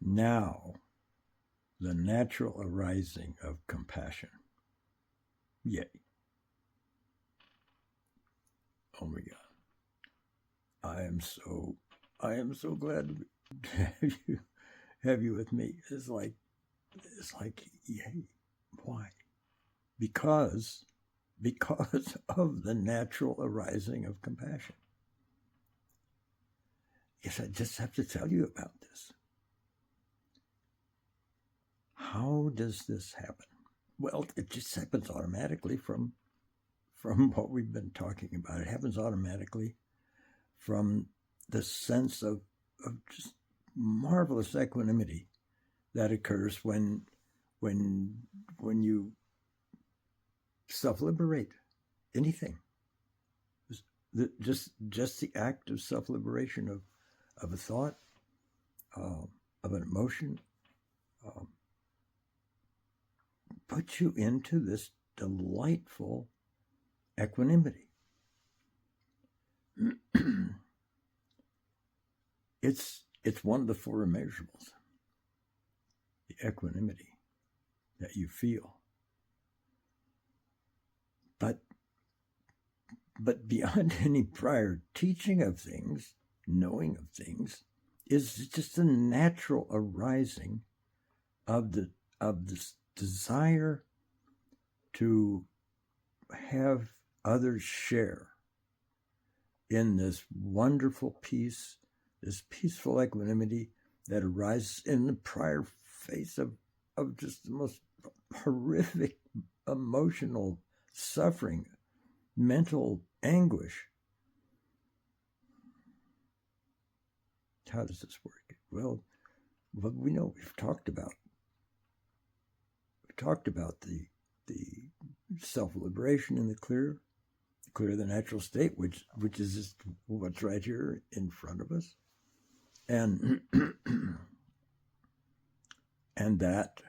Now, the natural arising of compassion. Yay. Oh my God. I am so glad to have you with me. It's like, yay. Why? Because of the natural arising of compassion. Yes, I just have to tell you about this. How does this happen? Well, it just happens automatically from what we've been talking about. It happens automatically from the sense of just marvelous equanimity that occurs when you self-liberate anything. Just the act of self-liberation of a thought, of an emotion, puts you into this delightful equanimity. It's one of the four immeasurables, the equanimity that you feel. But beyond any prior teaching of things, knowing of things, is just a natural arising of this desire to have others share in this wonderful peace, this peaceful equanimity that arises in the prior face of just the most horrific emotional suffering, mental anguish. How does this work? Well, we know we've talked about the self-liberation in the clear the natural state, which is just what's right here in front of us, and that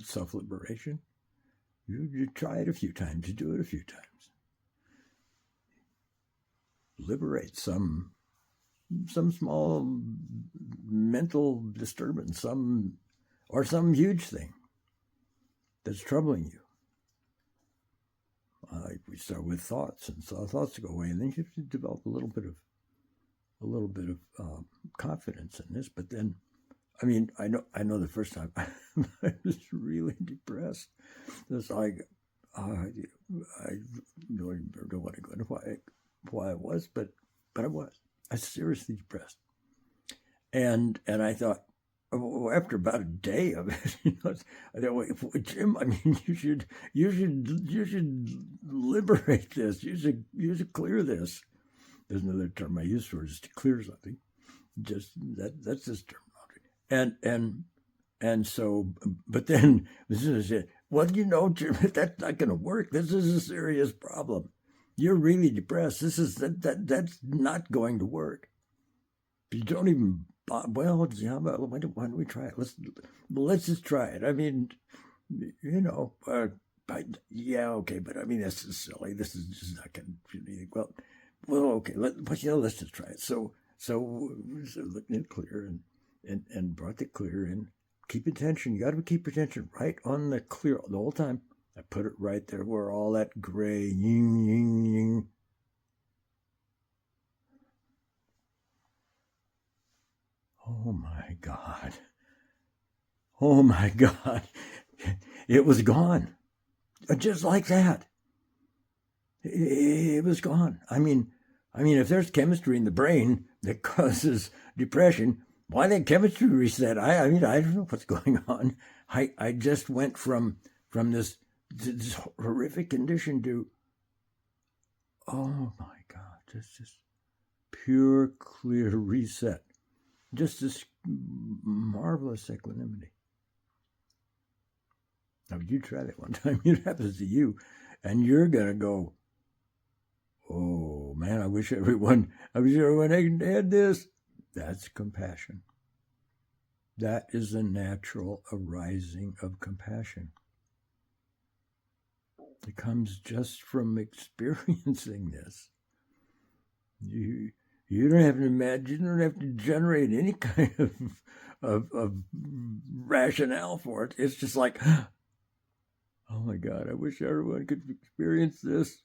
self-liberation, you try it a few times, you do it a few times, liberate some small mental disturbance, some huge thing that's troubling you. We start with thoughts, and so thoughts go away, and then you have to develop a little bit of confidence in this. But then, I mean, I know the first time I was really depressed. It's like I really don't want to go into why I was, but I was seriously depressed, and I thought, after about a day of it, I thought, wait, Jim, I mean, you should liberate this. You should clear this. There's another term I use for it, is to clear something. Just that's this terminology. And so, but then as soon as I said, well, Jim, that's not going to work. This is a serious problem. You're really depressed. That's not going to work. You don't even. Well, yeah, but why don't we try it? Let's just try it. I mean, yeah, okay, but I mean, this is silly. This is just not going to do anything. Well, okay, let's just try it. So looking at clear and brought the clear in. Keep attention. You got to keep attention right on the clear the whole time. I put it right there where all that gray yin, yin, yin. Oh my God. Oh my God. It was gone. Just like that. It was gone. I mean, if there's chemistry in the brain that causes depression, why didn't chemistry reset? I mean, I don't know what's going on. I just went from this horrific condition to, oh my God, just pure, clear reset. Just this marvelous equanimity. Now, you try that one time, it happens to you, and you're going to go, oh man, I wish everyone had this. That's compassion. That is a natural arising of compassion. It comes just from experiencing this. You don't have to imagine. You don't have to generate any kind of rationale for it. It's just like, oh my God, I wish everyone could experience this.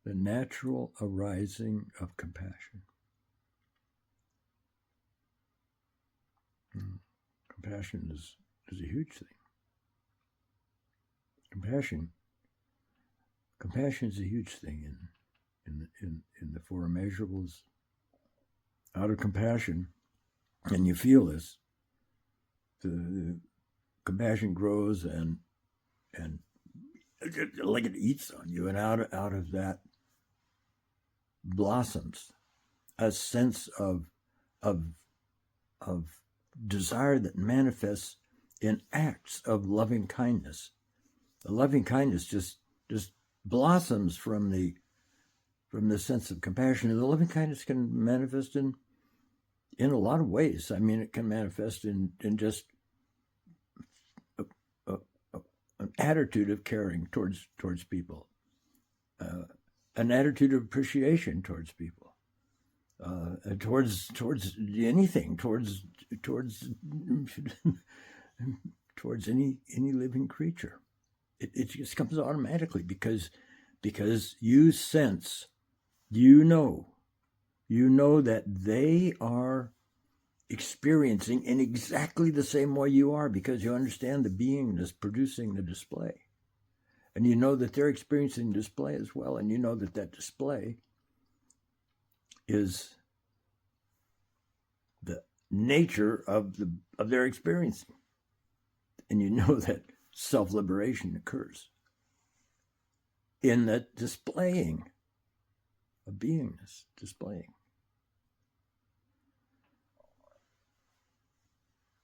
The natural arising of compassion. Compassion is a huge thing. Compassion is a huge thing in the four immeasurables. Out of compassion, and you feel this, the compassion grows and like it eats on you, and out of that blossoms a sense of desire that manifests in acts of loving kindness. The loving kindness just blossoms from the sense of compassion. And the loving kindness can manifest in a lot of ways. I mean, it can manifest in just an attitude of caring towards people, an attitude of appreciation towards people, towards anything, towards any living creature. It just comes automatically because you sense, you know that they are experiencing in exactly the same way you are, because you understand the beingness producing the display. And you know that they're experiencing display as well, and you know that display is the nature of their experiencing. And you know that self-liberation occurs in that displaying of beingness, displaying.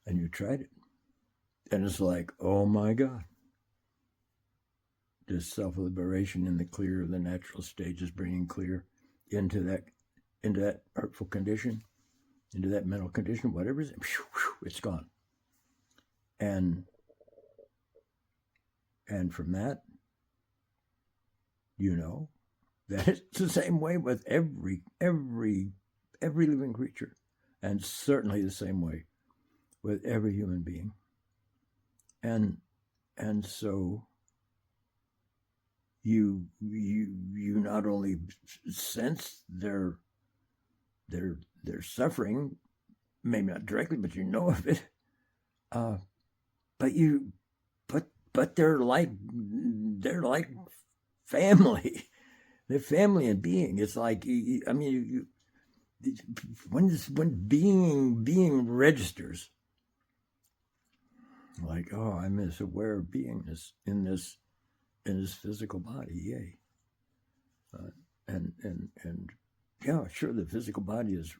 And you tried it. And it's like, oh my God. This self-liberation in the clear of the natural stage is bringing clear into that hurtful condition, into that mental condition, whatever it is, it's gone. And from that, you know, that it's the same way with every living creature, and certainly the same way with every human being. And so you not only sense their suffering, maybe not directly, but you know of it. But they're like family. They're family and being. It's like, I mean, when being registers, like, oh, I'm this aware of beingness in this physical body, yay. And yeah, sure, the physical body is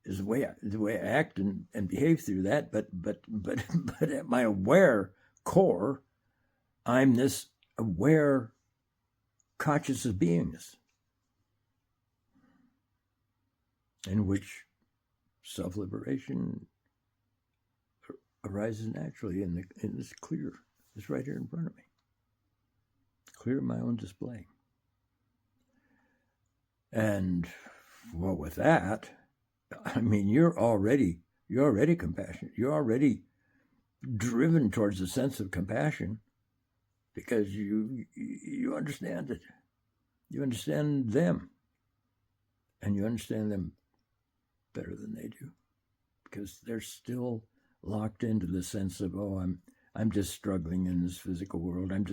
the way I act and behave through that, but at my aware core, I'm this aware conscious of beingness, in which self-liberation arises naturally in this clear. It's right here in front of me. Clear in my own display. And well, with that, I mean, you're already compassionate. You're already driven towards a sense of compassion because you understand it. You understand them, and you understand them better than they do, because they're still locked into the sense of, oh, I'm just struggling in this physical world. I'm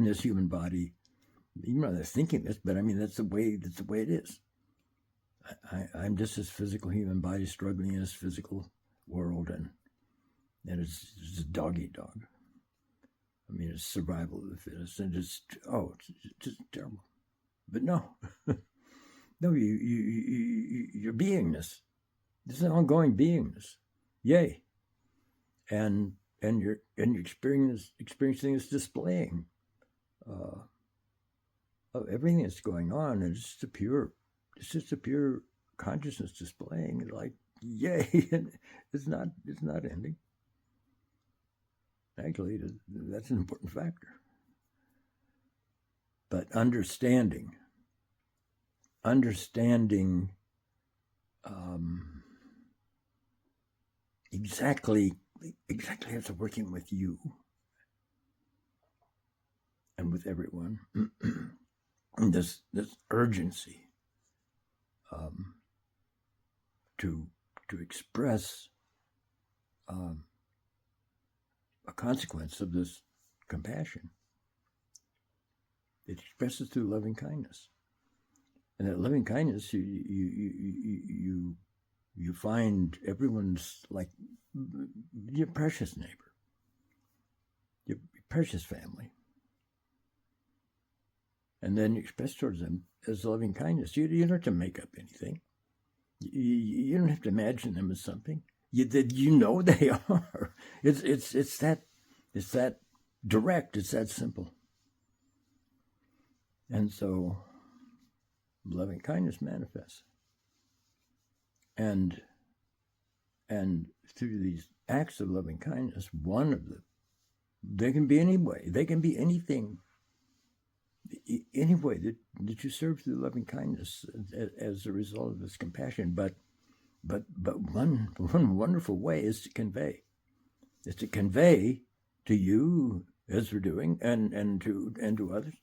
this human body. Even though they're thinking this, but I mean, that's the way it is. I'm just this physical human body struggling in this physical world, and it's a dog eat dog. I mean, it's survival of the fittest, and it's just terrible. But no, no, your beingness. This is an ongoing beingness. Yay. And you're experiencing this displaying of everything that's going on, and it's just a pure consciousness displaying. Like, yay. And it's not ending. Actually, that's an important factor. But understanding exactly how it's working with you and with everyone. And this urgency to express a consequence of this compassion. It expresses through loving kindness, and that loving kindness, you find everyone's like your precious neighbor, your precious family, and then you express towards them as loving kindness. You don't have to make up anything. You don't have to imagine them as something. You know they are. It's that direct. It's that simple. And so, loving kindness manifests, and through these acts of loving kindness, they can be any way. They can be anything. Any way that you serve through loving kindness as a result of this compassion, but one wonderful way is to convey. Is to convey to you, as we're doing, and to others,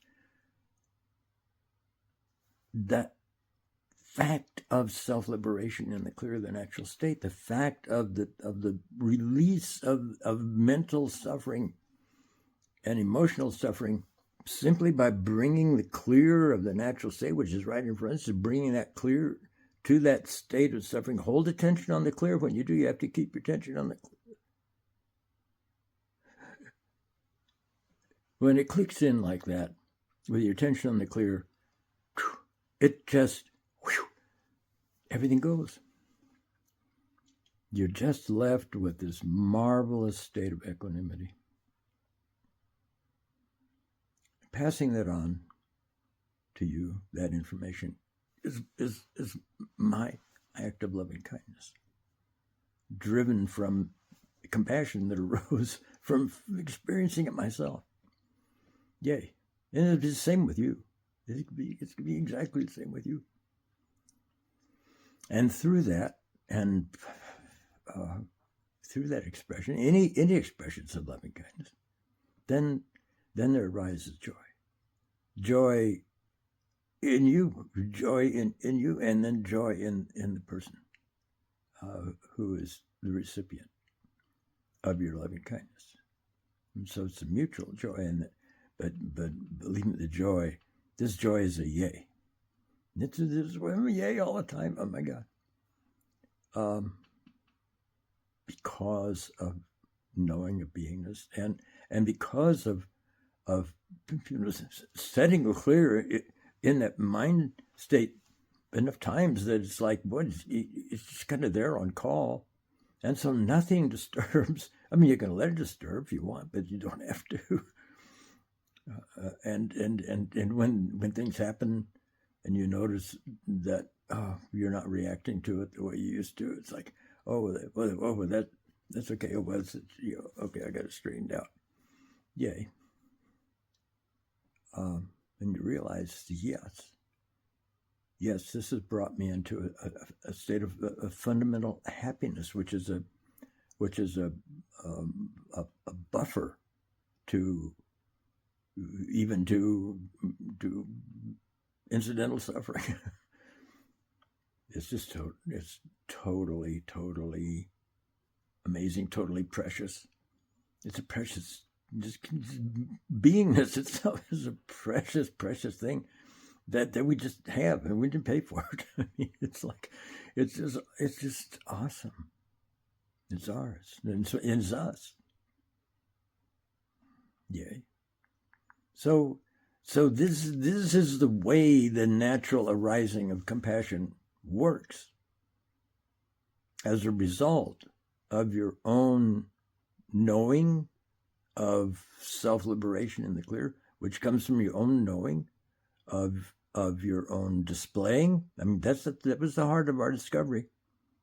that fact of self-liberation in the clear of the natural state, the fact of the release of mental suffering and emotional suffering, simply by bringing the clear of the natural state, which is right in front of us, bringing that clear to that state of suffering. Hold attention on the clear. When you do, you have to keep your attention on the clear. When it clicks in like that, with your attention on the clear, it just, everything goes. You're just left with this marvelous state of equanimity. Passing that on to you, that information, is my act of loving kindness, driven from compassion that arose from experiencing it myself. Yay. And it'll be the same with you. It could be exactly the same with you. And through that, and through that expression, any expressions of loving kindness, then there arises joy. Joy in you, and then joy in the person who is the recipient of your loving kindness. And so it's a mutual joy, but believe me, this joy is a yay. It's a yay all the time. Oh my God. Because of knowing of beingness, and because of setting clear in that mind state enough times that it's like, boy, it's just kind of there on call. And so nothing disturbs. I mean, you can let it disturb if you want, but you don't have to. And when things happen and you notice that you're not reacting to it the way you used to, it's like, that's okay. Okay, I got it straightened out. Yay. And you realize, yes, this has brought me into a state of fundamental happiness, which is a buffer to even to incidental suffering. It's just it's totally amazing, totally precious. It's a precious. Just beingness itself is a precious thing that we just have, and we didn't pay for it. I mean, it's just awesome. It's ours, and so it's us. Yay! So this is the way the natural arising of compassion works. As a result of your own knowing of self-liberation in the clear, which comes from your own knowing of your own displaying. I mean, that was the heart of our discovery,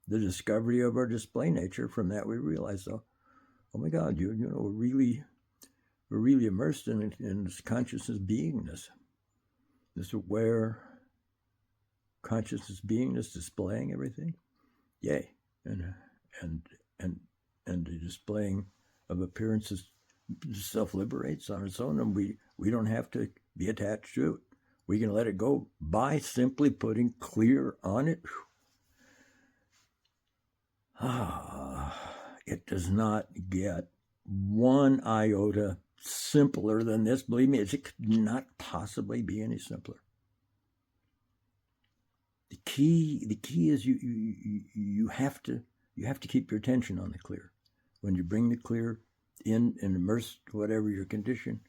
the discovery of our display nature. From that, we realized, oh my God, we're really immersed in this consciousness beingness, this aware consciousness beingness displaying everything. Yay. And the displaying of appearances self-liberates on its own, and we don't have to be attached to it. We can let it go by simply putting clear on it. It does not get one iota simpler than this. Believe me, it could not possibly be any simpler. The key is you have to keep your attention on the clear. When you bring the clear in and immerse whatever your condition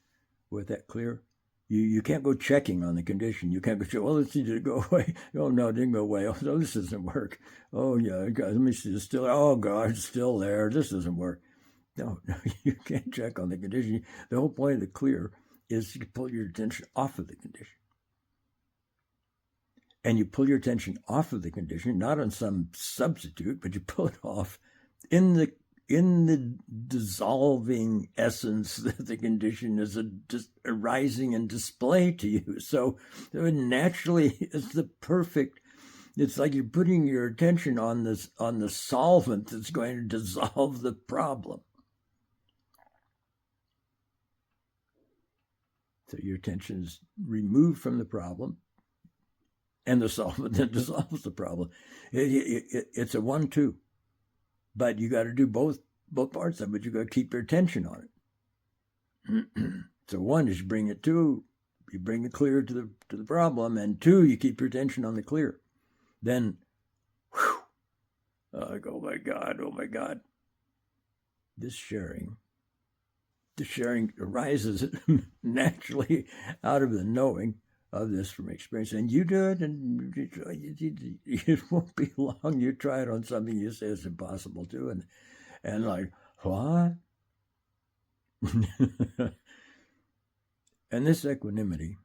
with that clear, you can't go checking on the condition. You can't go check, well, let's see, did it go away? Oh, no, it didn't go away. Oh, no, this doesn't work. Oh, yeah, God, let me see, it's still, oh, God, it's still there. This doesn't work. No, you can't check on the condition. The whole point of the clear is to pull your attention off of the condition. And you pull your attention off of the condition, not on some substitute, but you pull it off in the dissolving essence that the condition is arising and display to you. So naturally, it's the perfect. It's like you're putting your attention on the solvent that's going to dissolve the problem. So your attention is removed from the problem, and the solvent that dissolves the problem. It's a 1-2. But you got to do both parts of it. You got to keep your attention on it. So 1 is you bring it to, you bring the clear to the problem, and 2, you keep your attention on the clear. Then, oh my God. This sharing arises naturally out of the knowing of this from experience, and you do it, and it won't be long. You try it on something you say it's impossible to, and like, what? And this equanimity,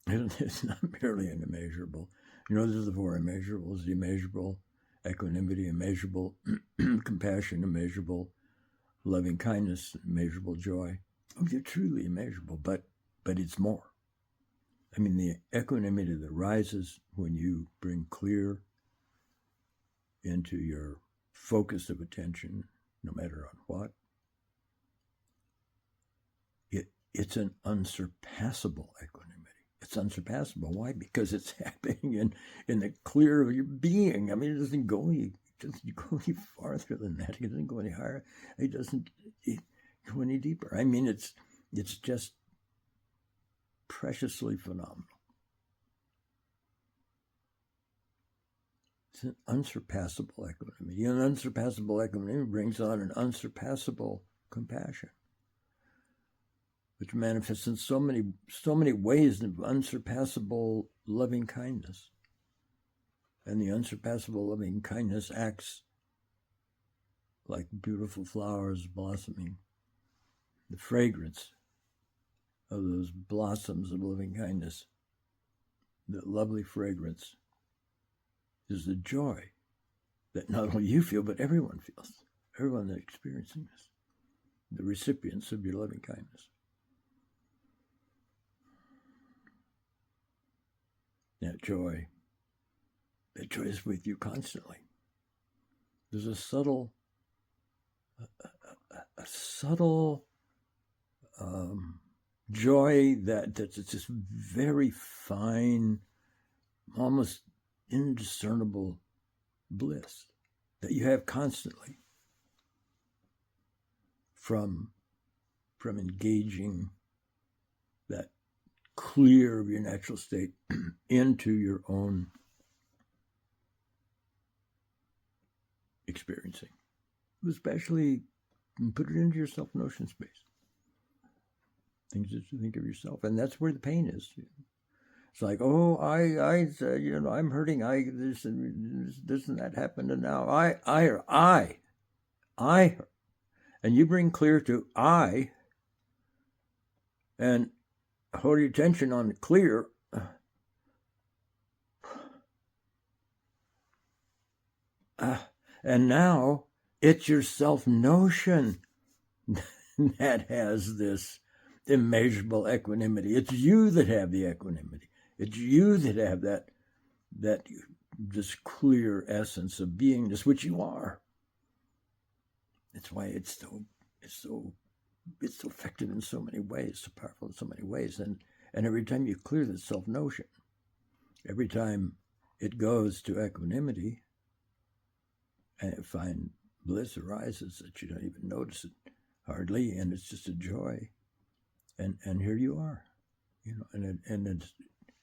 it's not merely an immeasurable. There's the 4 immeasurables: the immeasurable equanimity, immeasurable compassion, immeasurable loving kindness, immeasurable joy. Oh, you're truly immeasurable, but it's more. I mean, the equanimity that rises when you bring clear into your focus of attention, no matter on what, it's an unsurpassable equanimity. It's unsurpassable. Why? Because it's happening in the clear of your being. I mean, it doesn't go any farther than that. It doesn't go any higher. It doesn't go any deeper. I mean, it's just preciously phenomenal. It's an unsurpassable equanimity. An unsurpassable equanimity brings on an unsurpassable compassion, which manifests in so many ways of unsurpassable loving kindness. And the unsurpassable loving kindness acts like beautiful flowers blossoming. The fragrance of those blossoms of loving kindness, the lovely fragrance, is the joy that not only you feel, but everyone feels. Everyone that's experiencing this. The recipients of your loving kindness. That joy is with you constantly. There's a subtle joy that's this very fine, almost indiscernible bliss that you have constantly from engaging that clear of your natural state into your own experiencing. Especially put it into your self-notion space. Things that you think of yourself. And that's where the pain is. It's like, oh, I'm hurting. This and that happened, and now I. And you bring clear to I, and hold your attention on the clear. And now it's your self-notion that has this immeasurable equanimity. It's you that have the equanimity. It's you that have that this clear essence of beingness, which you are. That's why it's so effective in so many ways, so powerful in so many ways. And every time you clear the self-notion, every time it goes to equanimity, and find bliss arises that you don't even notice it hardly, and it's just a joy. And here you are, and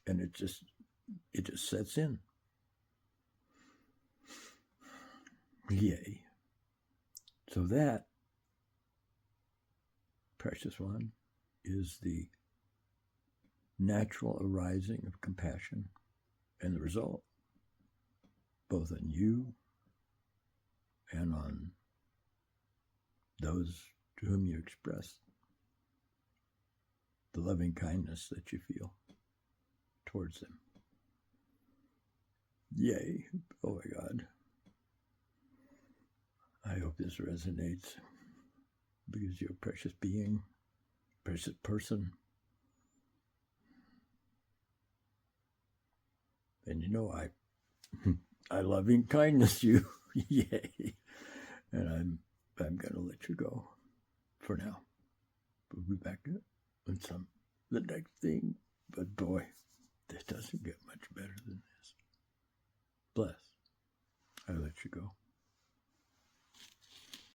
it just sets in. Yay. So that, precious one, is the natural arising of compassion, and the result, both on you and on those to whom you express the loving kindness that you feel towards them. Yay. Oh my God. I hope this resonates, because you're a precious being, precious person. And I loving kindness you. Yay. And I'm going to let you go for now. We'll be back on the next thing. But boy, this doesn't get much better than this. Bless. I let you go.